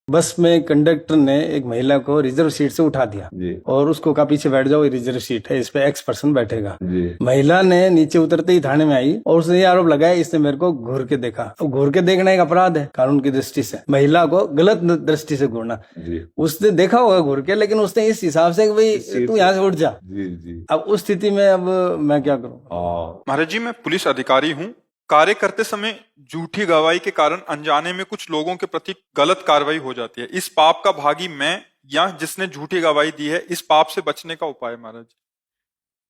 बस में कंडक्टर ने एक महिला को रिजर्व सीट से उठा दिया जी और उसको कहा पीछे बैठ जाओ, ये रिजर्व सीट है, इस पे एक्स पर्सन बैठेगा। जी महिला ने नीचे उतरते ही थाने में आई और उसने ये आरोप लगाया इसने मेरे को घूर के देखा। अब घूर के देखना एक अपराध है कानून की दृष्टि से, महिला को गलत दृष्टि से घूरना। जी उसने देखा होगा घूर के, लेकिन उसने इस हिसाब से कि भाई तू यहाँ से उठ जा। जी जी अब उस स्थिति में अब मैं क्या करूँ? महाराज जी, मैं पुलिस अधिकारी हूँ। कार्य करते समय झूठी गवाही के कारण अनजाने में कुछ लोगों के प्रति गलत कार्रवाई हो जाती है। इस पाप का भागी मैं या जिसने झूठी गवाही दी है, इस पाप से बचने का उपाय महाराज?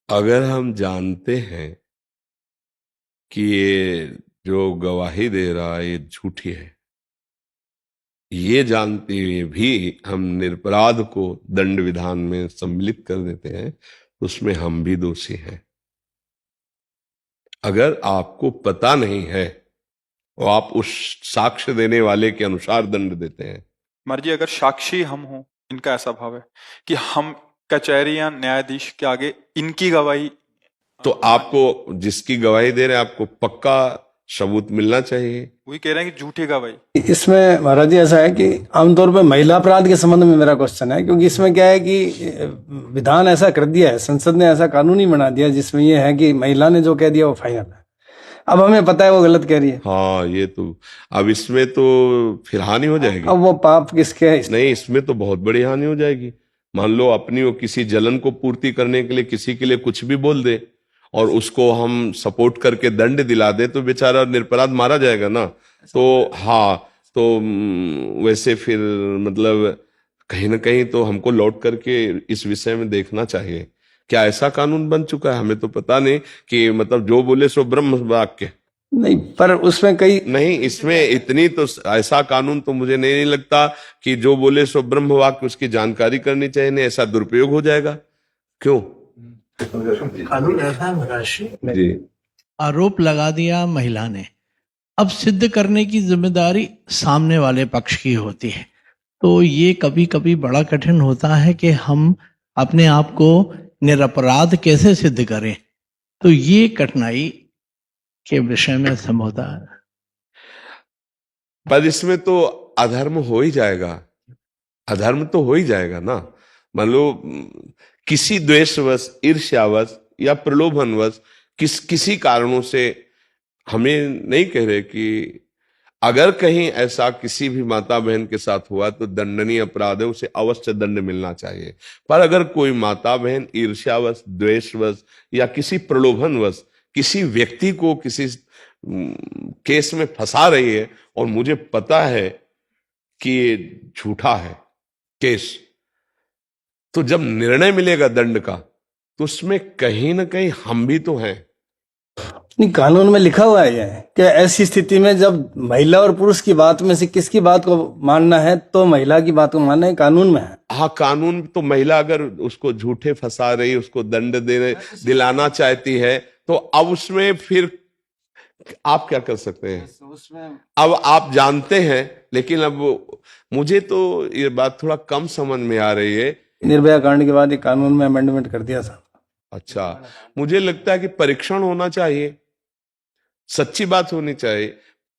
अगर हम जानते हैं कि ये जो गवाही दे रहा है ये झूठी है, ये जानते हुए भी हम निरपराध को दंड विधान में सम्मिलित कर देते हैं, उसमें हम भी दोषी हैं। अगर आपको पता नहीं है और आप उस साक्ष्य देने वाले के अनुसार दंड देते हैं। महाराज जी, अगर साक्षी हम हों, इनका ऐसा भाव है कि हम कचहरी या न्यायाधीश के आगे इनकी गवाही, तो आपको जिसकी गवाही दे रहे हैं आपको पक्का सबूत मिलना चाहिए। वही कह रहे हैं कि झूठी गवाही। इसमें महाराज जी ऐसा है कि आमतौर पर महिला अपराध के संबंध में मेरा क्वेश्चन है, क्योंकि इसमें क्या है कि विधान ऐसा कर दिया है, संसद ने ऐसा कानून ही बना दिया जिसमें ये है कि महिला ने जो कह दिया वो फाइनल है। अब हमें पता है वो गलत कह रही है। हाँ, ये तो अब इसमें तो फिर हानि हो जाएगी। अब वो पाप किसके है? नहीं, इसमें तो बहुत बड़ी हानि हो जाएगी। मान लो अपनी वो किसी जलन को पूर्ति करने के लिए किसी के लिए कुछ भी बोल दे और उसको हम सपोर्ट करके दंड दिला दे तो बेचारा निरपराध मारा जाएगा ना। तो हाँ, तो वैसे फिर मतलब कहीं ना कहीं तो हमको लौट करके इस विषय में देखना चाहिए। क्या ऐसा कानून बन चुका है? हमें तो पता नहीं कि मतलब जो बोले सो ब्रह्म वाक्य। नहीं, पर उसमें कई नहीं, इसमें इतनी तो ऐसा कानून तो मुझे नहीं लगता कि जो बोले सो ब्रह्म वाक्य, उसकी जानकारी करनी चाहिए। नहीं, ऐसा दुरुपयोग हो जाएगा। क्यों? कानून ऐसा है महाराज जी, आरोप लगा दिया महिला ने, अब सिद्ध करने की जिम्मेदारी सामने वाले पक्ष की होती है। तो ये कभी कभी बड़ा कठिन होता है कि हम अपने आप को निरपराध कैसे सिद्ध करें। तो ये कठिनाई के विषय में समझौता है। पर इसमें तो अधर्म हो ही जाएगा। अधर्म तो हो ही जाएगा ना। मान लो किसी द्वेषवश, ईर्ष्यावश या प्रलोभनवश किसी कारणों से, हमें नहीं कह रहे कि अगर कहीं ऐसा किसी भी माता बहन के साथ हुआ तो दंडनीय अपराध है, उसे अवश्य दंड मिलना चाहिए। पर अगर कोई माता बहन ईर्ष्यावश, द्वेषवश या किसी प्रलोभनवश किसी व्यक्ति को किसी केस में फंसा रही है और मुझे पता है कि ये झूठा है केस, तो जब निर्णय मिलेगा दंड का तो उसमें कहीं ना कहीं हम भी तो हैं। नहीं, कानून में लिखा हुआ है ये कि ऐसी स्थिति में जब महिला और पुरुष की बात में से किसकी बात को मानना है तो महिला की बात को मानना है, कानून में है। हाँ, कानून तो महिला अगर उसको झूठे फंसा रही, उसको दंड देने दिलाना चाहती है, तो अब उसमें फिर आप क्या कर सकते हैं? उसमें अब आप जानते हैं, लेकिन अब मुझे तो ये बात थोड़ा कम समझ में आ रही है। निर्भया कांड के बाद ये कानून में अमेंडमेंट कर दिया था। अच्छा, मुझे लगता है कि परीक्षण होना चाहिए, सच्ची बात होनी चाहिए।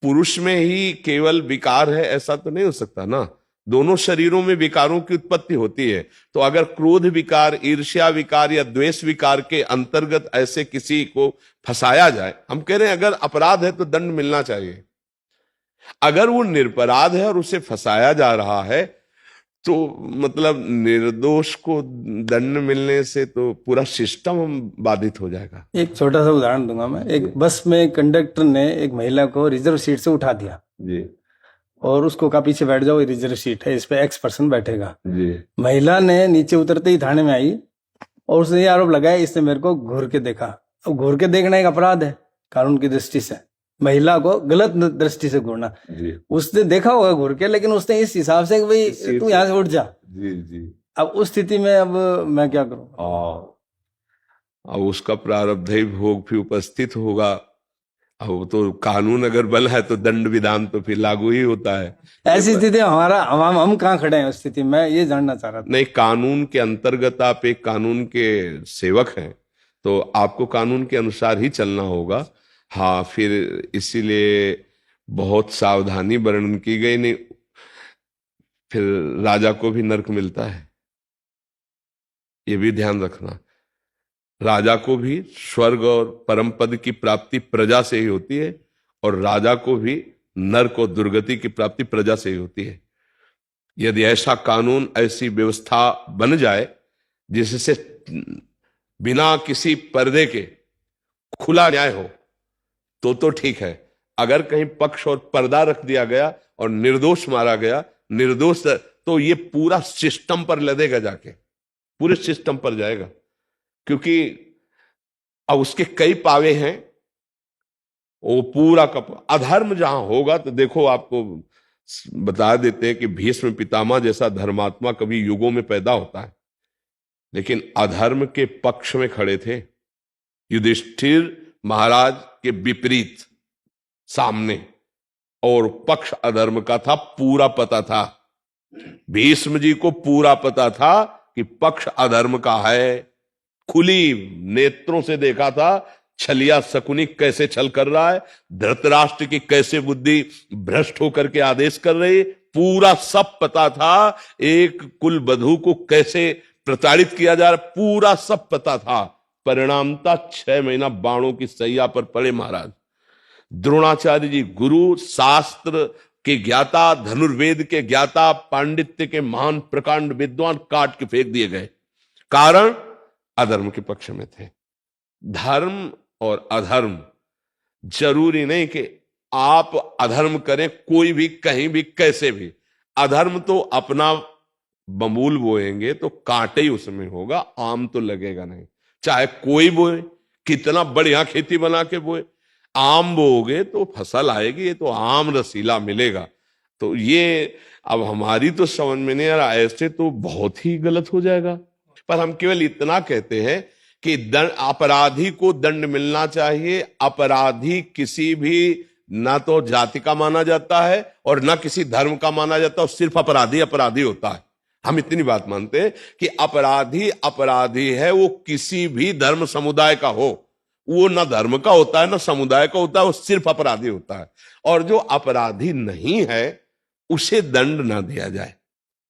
पुरुष में ही केवल विकार है ऐसा तो नहीं हो सकता ना। दोनों शरीरों में विकारों की उत्पत्ति होती है। तो अगर क्रोध विकार, ईर्ष्या विकार या द्वेष विकार के अंतर्गत ऐसे किसी को फंसाया जाए, हम कह रहे हैं अगर अपराध है तो दंड मिलना चाहिए। अगर वो निरपराध है और उसे फंसाया जा रहा है तो मतलब निर्दोष को दंड मिलने से तो पूरा सिस्टम बाधित हो जाएगा। एक छोटा सा उदाहरण दूंगा मैं। एक बस में कंडक्टर ने एक महिला को रिजर्व सीट से उठा दिया जी और उसको कहा पीछे बैठ जाओ, ये रिजर्व सीट है, इस पे एक्स पर्सन बैठेगा। जी महिला ने नीचे उतरते ही थाने में आई और उसने ये आरोप लगाया इसने मेरे को घूर के देखा। अब घूर के देखना एक अपराध है कानून की दृष्टि से, महिला को गलत दृष्टि से घूरना। जी उसने देखा होगा घूर के, लेकिन उसने इस हिसाब से कि भाई तू यहाँ से उठ जा। जी जी अब उस स्थिति में अब मैं क्या करूँ? अब उसका प्रारब्ध ही भोग भी उपस्थित होगा। अब वो तो कानून अगर बल है तो दंड विधान तो फिर लागू ही होता है। ऐसी स्थिति में हमारा हम कहाँ खड़े हैं उस स्थिति में, ये जानना चाह रहा था। नहीं, कानून के अंतर्गत आप एक कानून के सेवक हैं तो आपको कानून के अनुसार ही चलना होगा। हाँ, फिर इसीलिए बहुत सावधानी वर्णन की गई। नहीं, फिर राजा को भी नर्क मिलता है, ये भी ध्यान रखना। राजा को भी स्वर्ग और परम पद की प्राप्ति प्रजा से ही होती है, और राजा को भी नर्क और दुर्गति की प्राप्ति प्रजा से ही होती है। यदि ऐसा कानून, ऐसी व्यवस्था बन जाए जिससे बिना किसी पर्दे के खुला न्याय हो, तो ठीक है। अगर कहीं पक्ष और पर्दा रख दिया गया और निर्दोष मारा गया, निर्दोष, तो ये पूरा सिस्टम पर लदेगा, जाके पूरे सिस्टम पर जाएगा, क्योंकि अब उसके कई पावे हैं। वो पूरा का अधर्म जहां होगा, तो देखो आपको बता देते हैं कि भीष्म पितामह जैसा धर्मात्मा कभी युगों में पैदा होता है, लेकिन अधर्म के पक्ष में खड़े थे। युधिष्ठिर महाराज के विपरीत सामने, और पक्ष अधर्म का था, पूरा पता था। भीष्म जी को पूरा पता था कि पक्ष अधर्म का है, खुली नेत्रों से देखा था छलिया शकुनी कैसे छल कर रहा है, धृतराष्ट्र की कैसे बुद्धि भ्रष्ट होकर के आदेश कर रही, पूरा सब पता था। एक कुल वधू को कैसे प्रताड़ित किया जा रहा, पूरा सब पता था। परिणामता 6 महीना बाणों की सैया पर पड़े महाराज। द्रोणाचार्य जी गुरु, शास्त्र के ज्ञाता, धनुर्वेद के ज्ञाता, पांडित्य के महान प्रकांड विद्वान, काट के फेंक दिए गए, कारण अधर्म के पक्ष में थे। धर्म और अधर्म, जरूरी नहीं कि आप अधर्म करें, कोई भी कहीं भी कैसे भी। अधर्म तो अपना बमूल बोएंगे तो कांटे ही उसमें होगा, आम तो लगेगा नहीं। चाहे कोई बोए, कितना बढ़िया खेती बना के बोए, आम बोओगे तो फसल आएगी, ये तो आम रसीला मिलेगा। तो ये अब हमारी तो समझ में नहीं आ रहा, ऐसे तो बहुत ही गलत हो जाएगा। पर हम केवल इतना कहते हैं कि अपराधी को दंड मिलना चाहिए। अपराधी किसी भी ना तो जाति का माना जाता है और ना किसी धर्म का माना जाता है, सिर्फ अपराधी अपराधी होता है। हम इतनी बात मानते हैं कि अपराधी अपराधी है, वो किसी भी धर्म समुदाय का हो, वो ना धर्म का होता है ना समुदाय का होता है, वो सिर्फ अपराधी होता है। और जो अपराधी नहीं है उसे दंड ना दिया जाए,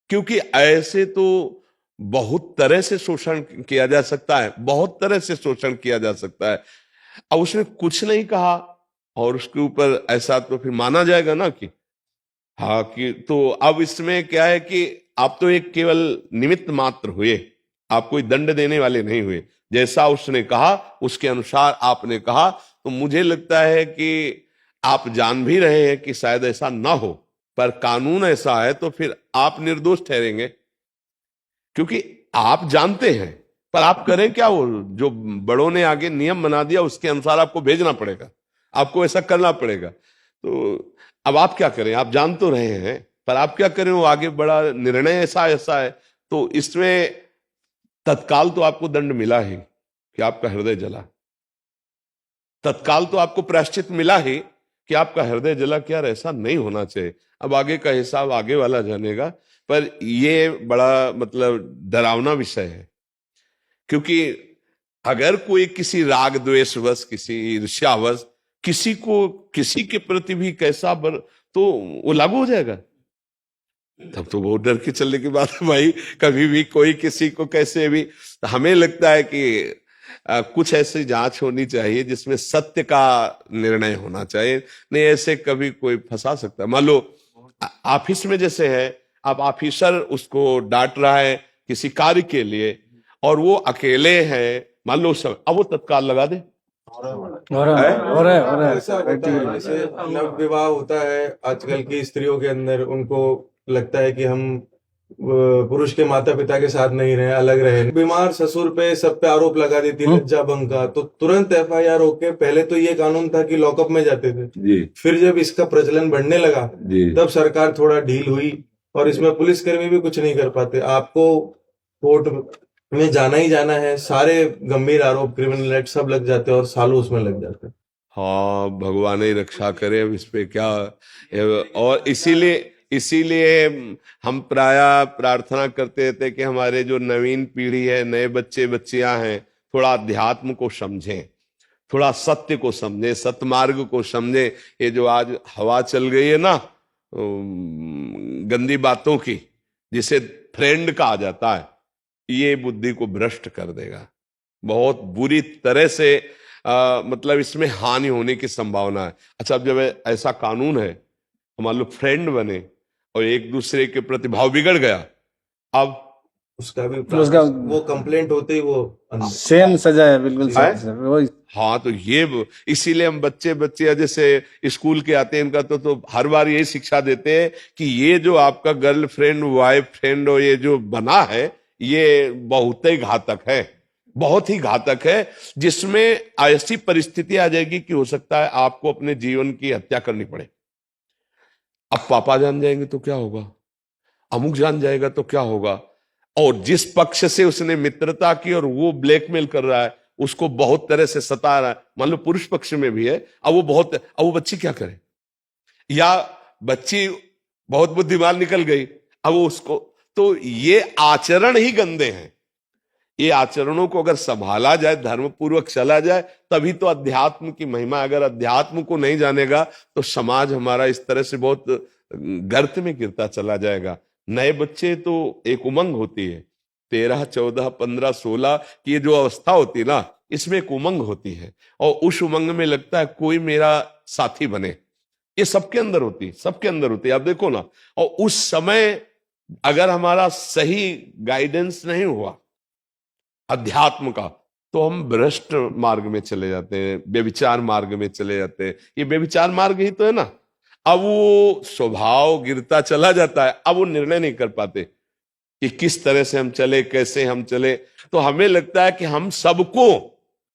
क्योंकि ऐसे तो बहुत तरह से शोषण किया जा सकता है, बहुत तरह से शोषण किया जा सकता है। अब उसने कुछ नहीं कहा और उसके ऊपर ऐसा तो फिर माना जाएगा ना कि हाँ कि, तो अब इसमें क्या है कि आप तो एक केवल निमित्त मात्र हुए, आप कोई दंड देने वाले नहीं हुए। जैसा उसने कहा उसके अनुसार आपने कहा, तो मुझे लगता है कि आप जान भी रहे हैं कि शायद ऐसा ना हो, पर कानून ऐसा है तो फिर आप निर्दोष ठहरेंगे, क्योंकि आप जानते हैं। पर आप करें क्या, वो जो बड़ों ने आगे नियम बना दिया उसके अनुसार आपको भेजना पड़ेगा, आपको ऐसा करना पड़ेगा। तो अब आप क्या करें, आप जान तो रहे हैं, पर आप क्या करें, वो आगे बड़ा निर्णय ऐसा है। तो इसमें तत्काल तो आपको दंड मिला ही कि आपका हृदय जला, तत्काल तो आपको प्रायश्चित मिला ही कि आपका हृदय जला। क्या ऐसा नहीं होना चाहिए। अब आगे का हिसाब आगे वाला जानेगा, पर ये बड़ा मतलब डरावना विषय है, क्योंकि अगर कोई किसी राग द्वेषवश, किसी ईर्ष्यावश किसी को किसी के प्रति भी कैसा तो वो लागू हो जाएगा। तब तो बहुत डर के चलने की बात है भाई, कभी भी कोई किसी को कैसे भी। हमें लगता है कि कुछ ऐसी जांच होनी चाहिए जिसमें सत्य का निर्णय होना चाहिए, नहीं ऐसे कभी कोई फंसा सकता है। मान लो ऑफिस में जैसे है, आप ऑफिसर उसको डांट रहा है किसी कार्य के लिए और वो अकेले है, मान लो सब, अब वो तत्काल लगा दे। जैसे नव विवाह होता है आजकल की स्त्रियों के अंदर, उनको लगता है कि हम पुरुष के माता पिता के साथ नहीं रहे, अलग रहे। बीमार ससुर पे सब पे आरोप लगा देती लज्जा भंग का, तो तुरंत FIR होके, पहले तो ये कानून था कि लॉकअप में जाते थे जी। फिर जब इसका प्रचलन बढ़ने लगा तब सरकार थोड़ा ढील हुई और इसमें पुलिसकर्मी भी कुछ नहीं कर पाते। आपको कोर्ट में जाना ही जाना है, सारे गंभीर आरोप, क्रिमिनल एक्ट सब लग जाते हैं और सालों उसमें लग जाते हैं। हाँ, भगवान ही रक्षा करे, अब इस पे क्या। और इसीलिए हम प्राय प्रार्थना करते थे कि हमारे जो नवीन पीढ़ी है, नए बच्चे बच्चियां हैं, थोड़ा अध्यात्म को समझें, थोड़ा सत्य को समझें, सतमार्ग को समझें। ये जो आज हवा चल गई है ना गंदी बातों की, जिसे फ्रेंड कहा जाता है, ये बुद्धि को भ्रष्ट कर देगा। बहुत बुरी तरह से मतलब इसमें हानि होने की संभावना है। अच्छा, अब जब ऐसा कानून है, मान लो फ्रेंड बने और एक दूसरे के प्रति भाव बिगड़ गया, अब उसका भी उसका वो कंप्लेंट होते ही वो सेम सजा है, बिल्कुल है? सही वही। हाँ, तो ये इसीलिए हम बच्चे जैसे स्कूल के आते हैं, इनका तो हर बार यही शिक्षा देते हैं कि ये जो आपका गर्लफ्रेंड वाइफ फ्रेंड और ये जो बना है, ये बहुत ही घातक है, बहुत ही घातक है, जिसमें ऐसी परिस्थिति आ जाएगी कि हो सकता है आपको अपने जीवन की हत्या करनी पड़े। अब पापा जान जाएंगे तो क्या होगा, अमुक जान जाएगा तो क्या होगा, और जिस पक्ष से उसने मित्रता की और वो ब्लैकमेल कर रहा है, उसको बहुत तरह से सता रहा है, मान लो पुरुष पक्ष में भी है, अब वो बच्ची क्या करे, या बच्ची बहुत बुद्धिमान निकल गई, अब वो उसको, तो ये आचरण ही गंदे हैं। ये आचरणों को अगर संभाला जाए, धर्म पूर्वक चला जाए, तभी तो अध्यात्म की महिमा। अगर अध्यात्म को नहीं जानेगा तो समाज हमारा इस तरह से बहुत गर्त में गिरता चला जाएगा। नए बच्चे तो एक उमंग होती है, 13, 14, 15, 16 की ये जो अवस्था होती है ना, इसमें एक उमंग होती है, और उस उमंग में लगता है कोई मेरा साथी बने। ये सबके अंदर होती है, सबके अंदर होती है, आप देखो ना। और उस समय अगर हमारा सही गाइडेंस नहीं हुआ अध्यात्म का, तो हम भ्रष्ट मार्ग में चले जाते हैं, व्यभिचार मार्ग में चले जाते हैं। ये व्यभिचार मार्ग ही तो है ना। अब वो स्वभाव गिरता चला जाता है, अब वो निर्णय नहीं कर पाते कि किस तरह से हम चले, कैसे हम चले। तो हमें लगता है कि हम सबको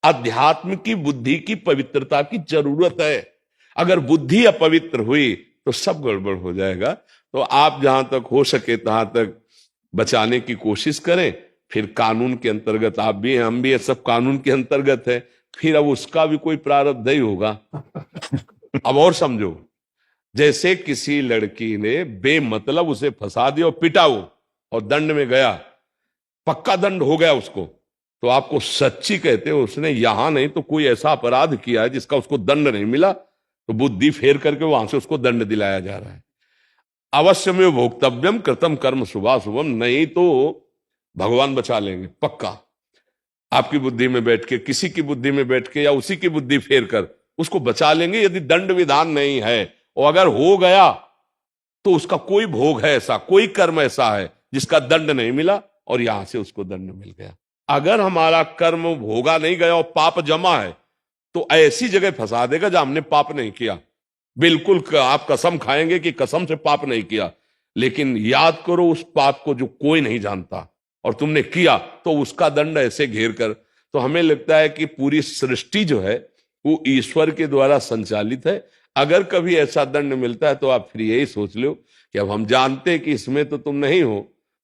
अध्यात्म की, बुद्धि की पवित्रता की जरूरत है। अगर बुद्धि अपवित्र हुई तो सब गड़बड़ हो जाएगा। तो आप जहां तक हो सके तहां तक बचाने की कोशिश करें। फिर कानून के अंतर्गत आप भी हैं, हम भी हैं, सब कानून के अंतर्गत है। फिर अब उसका भी कोई प्रारब्ध ही होगा। अब और समझो, जैसे किसी लड़की ने बेमतलब उसे फंसा दिया और पिटा वो, और दंड में गया, पक्का दंड हो गया उसको, तो आपको सच्ची कहते हो उसने यहां नहीं तो कोई ऐसा अपराध किया है जिसका उसको दंड नहीं मिला, तो बुद्धि फेर करके वहां से उसको दंड दिलाया जा रहा है। अवश्य में भोक्तव्यम कृतम कर्म शुभाशुभम, नहीं तो भगवान बचा लेंगे पक्का। आपकी बुद्धि में बैठ के, किसी की बुद्धि में बैठ के, या उसी की बुद्धि फेर कर उसको बचा लेंगे, यदि दंड विधान नहीं है। और अगर हो गया तो उसका कोई भोग है ऐसा, कोई कर्म ऐसा है जिसका दंड नहीं मिला और यहां से उसको दंड मिल गया। अगर हमारा कर्म भोगा नहीं गया और पाप जमा है, तो ऐसी जगह फंसा देगा जहां हमने पाप नहीं किया। बिल्कुल आप कसम खाएंगे कि कसम से पाप नहीं किया, लेकिन याद करो उस पाप को जो कोई नहीं जानता और तुमने किया, तो उसका दंड ऐसे घेर कर। तो हमें लगता है कि पूरी सृष्टि जो है वो ईश्वर के द्वारा संचालित है। अगर कभी ऐसा दंड मिलता है तो आप फिर यही सोच लो कि अब हम जानते हैं कि इसमें तो तुम नहीं हो,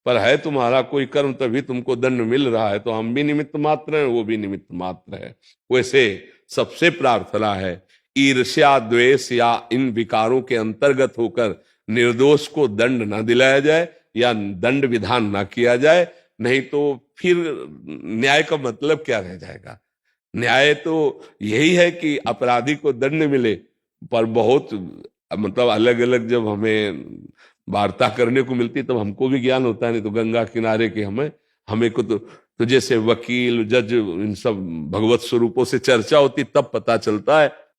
पर है तुम्हारा कोई कर्म तभी तुमको दंड मिल रहा है, तो हम भी निमित्त मात्र हैं, वो भी निमित्त मात्र है। वैसे सबसे प्रार्थना है ईर्ष्या, द्वेष या इन विकारों के अंतर्गत होकर निर्दोष को दंड न दिलाया जाए या दंड विधान न किया जाए, नहीं तो फिर न्याय का मतलब क्या रह जाएगा। न्याय तो यही है कि अपराधी को दंड मिले, पर बहुत मतलब अलग अलग जब हमें वार्ता करने को मिलती तब हमको भी ज्ञान होता है, नहीं तो गंगा किनारे के हमें को तो जैसे वकील, जज, इन सब भगवत स्वरूपों से चर्चा होती तब पता चलता है